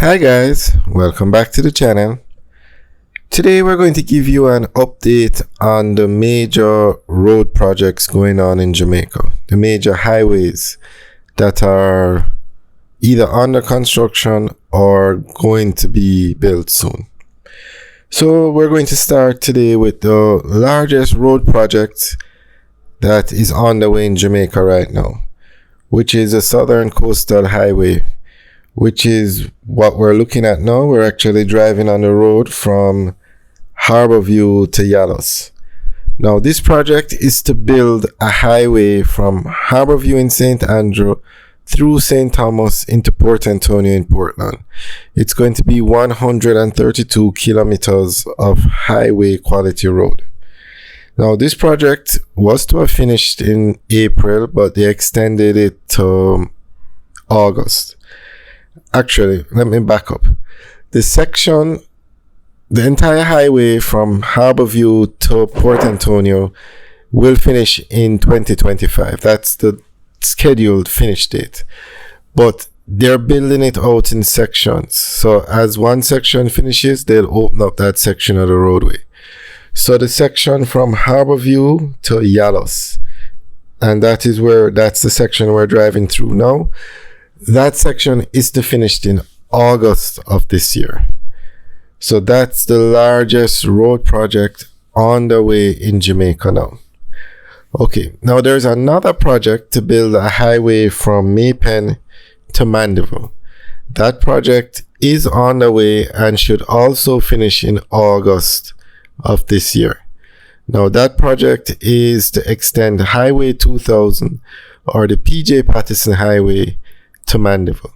Hi guys, welcome back to the channel. Today we're going to give you an update on the major road projects going on in Jamaica, the major highways that are either under construction or going to be built soon. So we're going to start today with the largest road project that is on the way in Jamaica right now, which is a Southern Coastal Highway, which is what we're looking at now. We're actually driving on the road from Harborview to Yalos. Now, this project is to build a highway from Harborview in St. Andrew through St. Thomas into Port Antonio in Portland. It's going to be 132 kilometers of highway quality road. Now, this project was to have finished in April, but they extended it to August. Actually, let me back up. The entire highway from Harborview to Port Antonio will finish in 2025. That's the scheduled finish date. But they're building it out in sections. So as one section finishes, they'll open up that section of the roadway. So the section from Harborview to Yalos, and that's the section we're driving through now. That section is to finish in August of this year. So that's the largest road project on the way in Jamaica now. Okay, now there's another project to build a highway from Maypen to Mandeville. That project is on the way and should also finish in August of this year. Now that project is to extend Highway 2000 or the PJ Patterson Highway to Mandeville.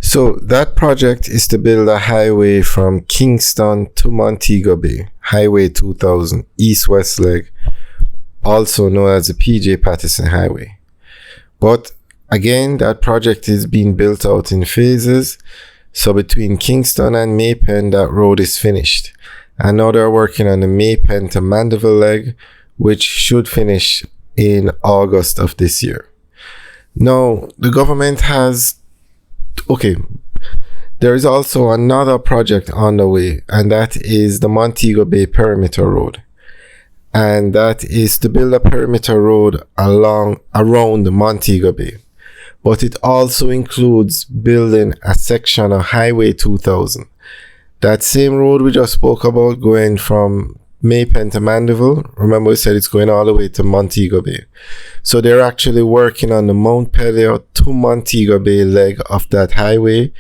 So that project is to build a highway from Kingston to Montego Bay, Highway 2000 east-west leg, also known as the PJ Patterson Highway. But again, that project is being built out in phases. So between Kingston and Maypen, that road is finished. And now they're working on the Maypen to Mandeville leg, which should finish in August of this year. Now, the government there is also another project on the way, and that is the Montego Bay Perimeter Road. And that is to build a perimeter road around Montego Bay. But it also includes building a section of Highway 2000. That same road we just spoke about going from Maypen to Mandeville. Remember we said it's going all the way to Montego Bay. So they're actually working on the Mount Peleo to Montego Bay leg of that highway.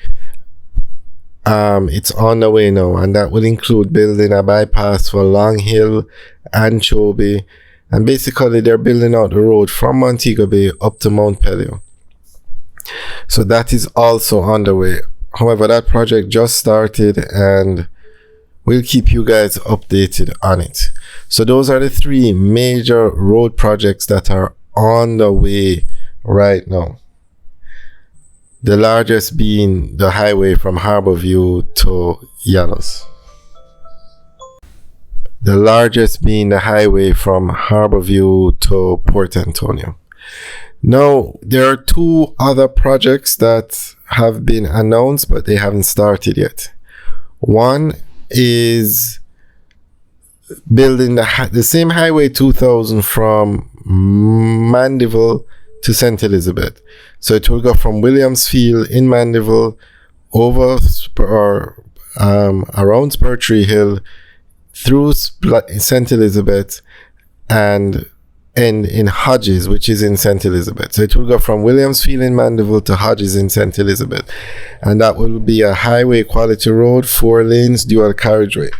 It's on the way now, and that will include building a bypass for Long Hill, Anchovy, and basically they're building out the road from Montego Bay up to Mount Peleo. So that is also on the way. However, that project just started and we'll keep you guys updated on it. So those are the three major road projects that are on the way right now. The largest being the highway from Harborview to Yalos. The largest being the highway from Harborview to Port Antonio. Now, there are two other projects that have been announced, but they haven't started yet. One is building the same Highway 2000 from Mandeville to St. Elizabeth. So it will go from Williamsfield in Mandeville over around Spur Tree Hill through St. Elizabeth and end in Hodges, which is in St. Elizabeth. So it will go from Williamsfield in Mandeville to Hodges in St. Elizabeth. And that will be a highway quality road, 4 lanes, dual carriageway.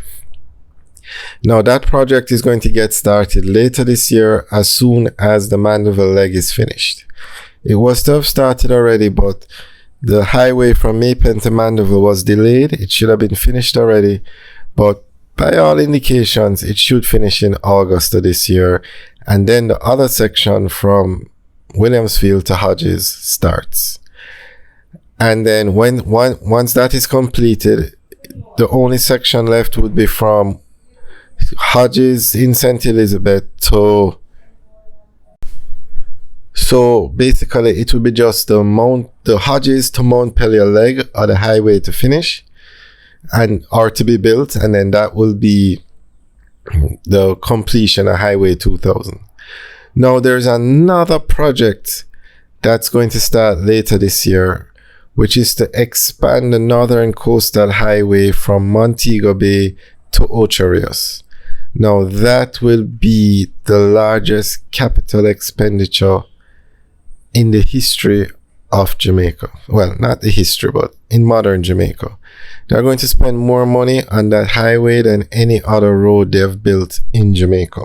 Now that project is going to get started later this year as soon as the Mandeville leg is finished. It was to have started already, but the highway from Maypen to Mandeville was delayed. It should have been finished already, but by all indications, it should finish in August of this year. And then the other section from Williamsfield to Hodges starts. And then once that is completed, the only section left would be from Hodges in St. Elizabeth to So basically it will be just the Hodges to Mount Pelion leg of the highway to finish or to be built, and then that will be the completion of Highway 2000. Now there's another project that's going to start later this year, which is to expand the Northern Coastal Highway from Montego Bay to Ocho Rios. Now that will be the largest capital expenditure in the history of Jamaica. Well, not the history, but in modern Jamaica. They're going to spend more money on that highway than any other road they've built in Jamaica.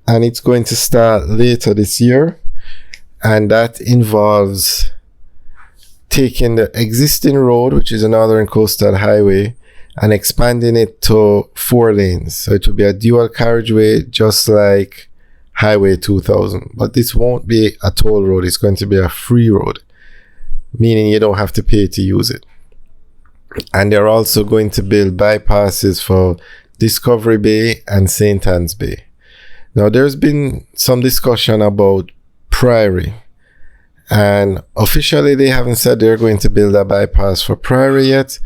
And it's going to start later this year. And that involves taking the existing road, which is a Northern Coastal Highway, and expanding it to 4 lanes. So it will be a dual carriageway, just like Highway 2000. But this won't be a toll road. It's going to be a free road, meaning you don't have to pay to use it. And they're also going to build bypasses for Discovery Bay and St. Anne's Bay. Now, there's been some discussion about Priory, and officially they haven't said they're going to build a bypass for Priory yet,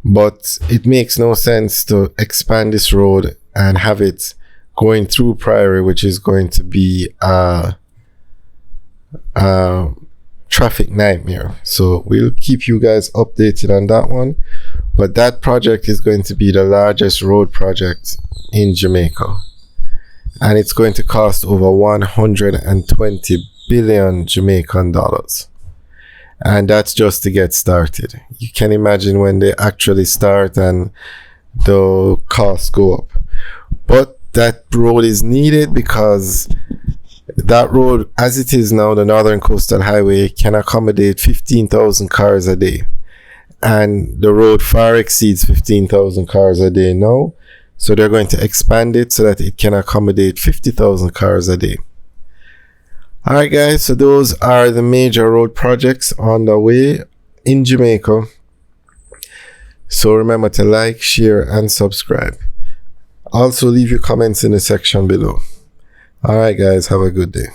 but it makes no sense to expand this road and have it going through Priory, which is going to be a traffic nightmare. So we'll keep you guys updated on that one, but that project is going to be the largest road project in Jamaica, and it's going to cost over 120 billion Jamaican dollars. And that's just to get started. You can imagine when they actually start and the costs go up. But that road is needed because that road, as it is now, the Northern Coastal Highway, can accommodate 15,000 cars a day. And the road far exceeds 15,000 cars a day now. So they're going to expand it so that it can accommodate 50,000 cars a day. Alright guys, so those are the major road projects on the way in Jamaica. So remember to like, share, and subscribe. Also leave your comments in the section below. Alright guys, have a good day.